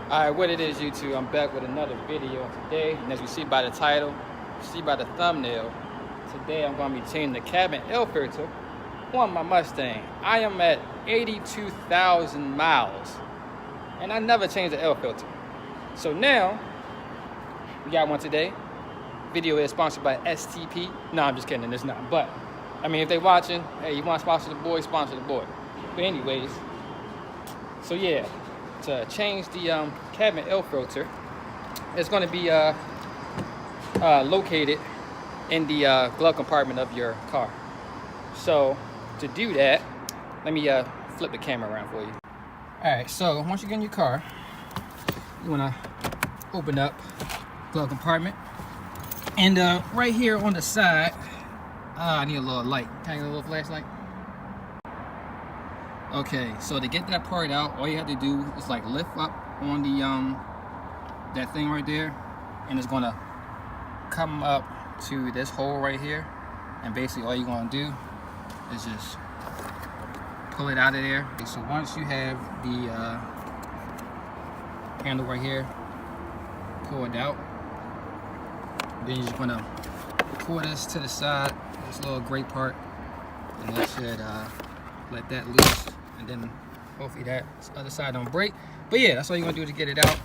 Alright, what it is, YouTube, I'm back with another video today, and as you see by the title, see by the thumbnail, today I'm going to be changing the cabin air filter on my Mustang. I am at 82,000 miles, and I never changed the air filter. So now, we got one today. Video is sponsored by STP. No, I'm just kidding, it's not, but, I mean, if they watching, hey, you want to sponsor the boy, sponsor the boy. But anyways, so yeah. To change the cabin air filter, it's going to be located in the glove compartment of your car. So to do that, let me flip the camera around for you. Alright, so once you get in your car, you want to open up glove compartment, and right here on the side, I need a little light. Can I get a little flashlight? Okay, so to get that part out, all you have to do is like lift up on the that thing right there, and it's gonna come up to this hole right here, and basically all you're gonna do is just pull it out of there. Okay, so once you have the handle right here pulled out, then you're just gonna pull this to the side, this little gray part, and that should let that loose, and then hopefully that other side don't break. But yeah, that's all you're gonna do to get it out.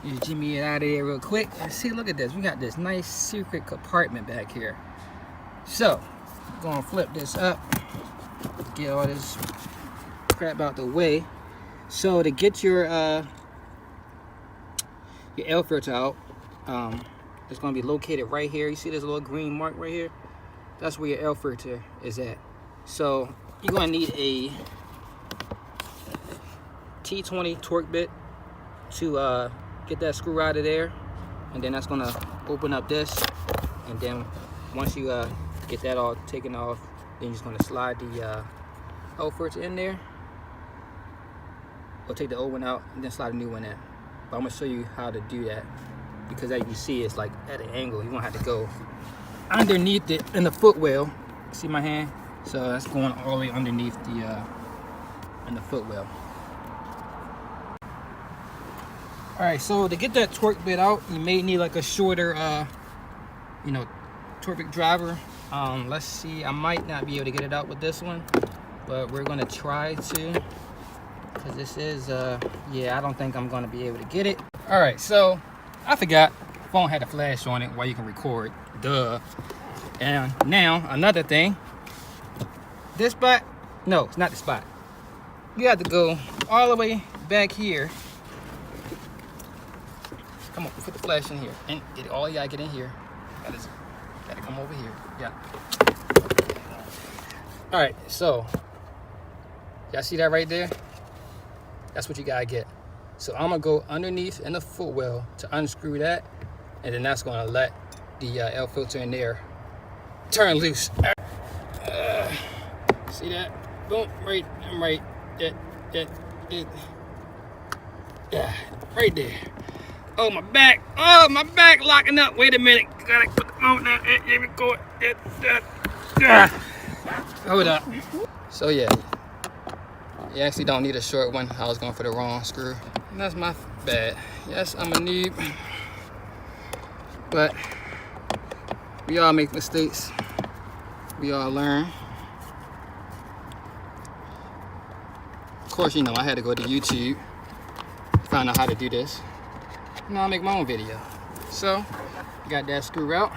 You jimmy it out of there real quick, and see, look at this, we got this nice secret compartment back here. So I'm gonna flip this up, get all this crap out the way. So to get your air filter out, it's gonna be located right here. You see this little green mark right here? That's where your air filter is at. So you're gonna need a T20 torque bit to get that screw out of there, and then that's gonna open up this, and then once you get that all taken off, then you're just gonna slide the air filter in there, or take the old one out and then slide a new one in. But I'm gonna show you how to do that, because as you see, it's like at an angle. You're gonna have to go underneath it in the footwell. See my hand? So that's going all the way underneath the in the footwell. All right, so to get that torque bit out, you may need like a shorter, torque bit driver. Let's see, I might not be able to get it out with this one, but we're gonna try to, because this is, yeah, I don't think I'm gonna be able to get it. All right, so I forgot, phone had a flash on it while you can record, duh. And now another thing. This spot, no, it's not the spot. You have to go all the way back here. Come on, put the flash in here, and get all you gotta get in here. Gotta come over here. Yeah. All right, so y'all see that right there? That's what you gotta get. So I'm gonna go underneath in the footwell to unscrew that, and then that's gonna let the air filter in there turn loose. See that? Boom, right, yeah, right there. Oh, my back locking up. Wait a minute, gotta put the phone down. Here we go. Hold up. So yeah, you actually don't need a short one. I was going for the wrong screw. And that's my bad. Yes, I'm a noob, but we all make mistakes. We all learn. Of course, you know, I had to go to YouTube, find out how to do this. Now I make my own video. So, got that screw out,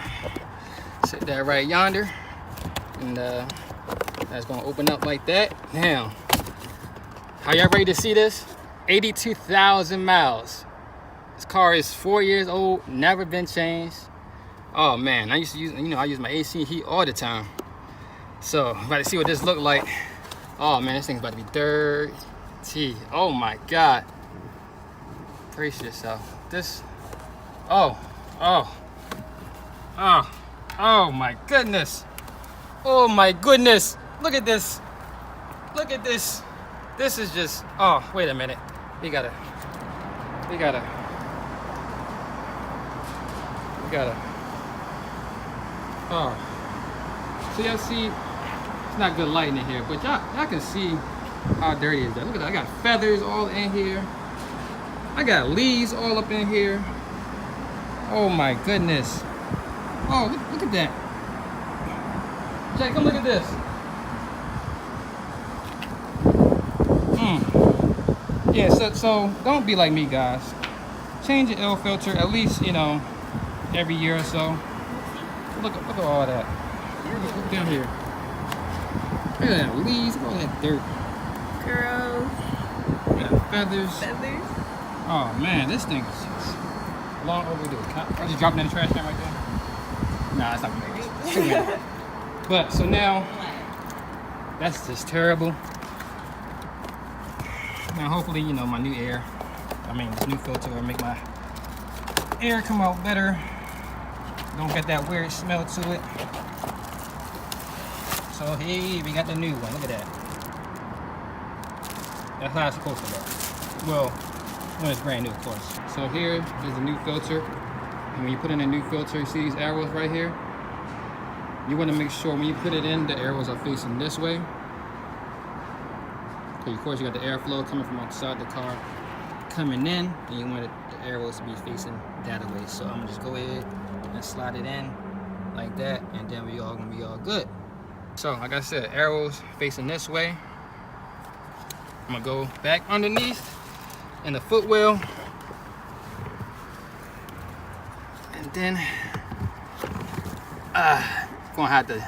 set that right yonder, and that's gonna open up like that. Now, are y'all ready to see this? 82,000 miles. This car is 4 years old, never been changed. Oh man, I used to use, I use my AC heat all the time. So, I'm about to see what this look like. Oh man, this thing's about to be dirty. Oh my God. Brace yourself. This, oh my goodness. Oh my goodness. Look at this. Look at this. This is just, oh, wait a minute. We gotta, oh. So y'all see, it's not good lighting in here, but y'all can see how dirty is that. Look at that, I got feathers all in here. I got leaves all up in here. Oh my goodness. Oh, look at that. Jay, come look at this. Yeah, so don't be like me, guys. Change your air filter at least, you know, every year or so. Look at all that. Look down here. Look at that leaves, look at all that dirt. Girls. Yeah, feathers. Feathers. Oh man, this thing is just long overdue. I just dropped it in the trash can right there. Nah, it's not gonna make it. But so now, that's just terrible. Now hopefully, you know, my new air, this new filter will make my air come out better. Don't get that weird smell to it. So hey, we got the new one. Look at that. That's how it's supposed to look. Well, when it's brand new, of course. So here is the new filter. And when you put in a new filter, you see these arrows right here? You want to make sure when you put it in, the arrows are facing this way. So of course you got the airflow coming from outside the car coming in, and you want the arrows to be facing that way. So I'm gonna just go ahead and slide it in like that, and then we all gonna be all good. So like I said, arrows facing this way. I'm gonna go back underneath in the footwell, and then gonna have to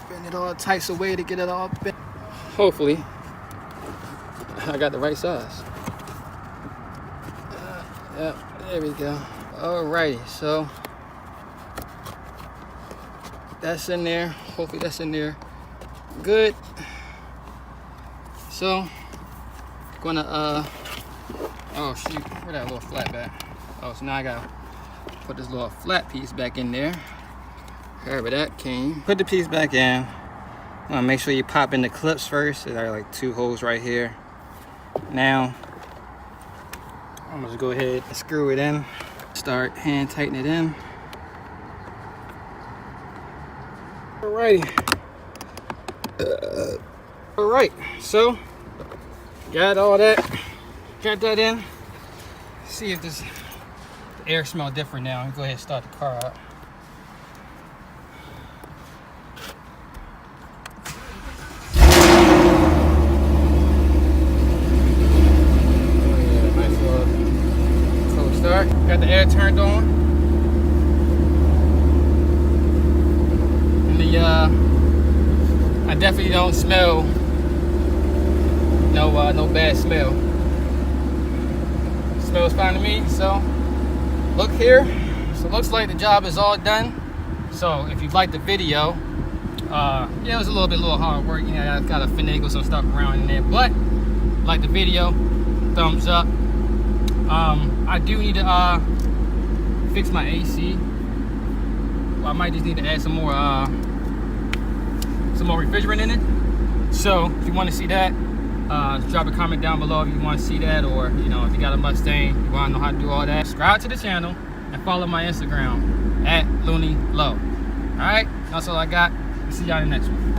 bend it all types of way to get it all bent. Hopefully I got the right size. Yeah, there we go. Alrighty, so that's in there. Hopefully that's in there good. So gonna oh shoot, where that little flat back? Oh, so now I gotta put this little flat piece back in there. Wherever that came. Put the piece back in. Make sure you pop in the clips first. There are like 2 holes right here. Now I'm gonna just go ahead and screw it in. Start hand tightening it in. Alrighty. Alright, so got all that. Got that in. See if the air smells different now. Go ahead and start the car up. Got the air turned on, and I definitely don't smell no bad smell. Smells fine to me. So look here. So it looks like the job is all done. So if you liked the video, yeah, it was a little hard work. You know, I gotta finagle some stuff around in there, but like the video, thumbs up. I do need to fix my AC. Well, I might just need to add some more refrigerant in it. So if you want to see that, drop a comment down below if you want to see that, or you know, if you got a Mustang, you want to know how to do all that. Subscribe to the channel and follow my Instagram @LooneyLow. All right, that's all I got. See y'all in the next one.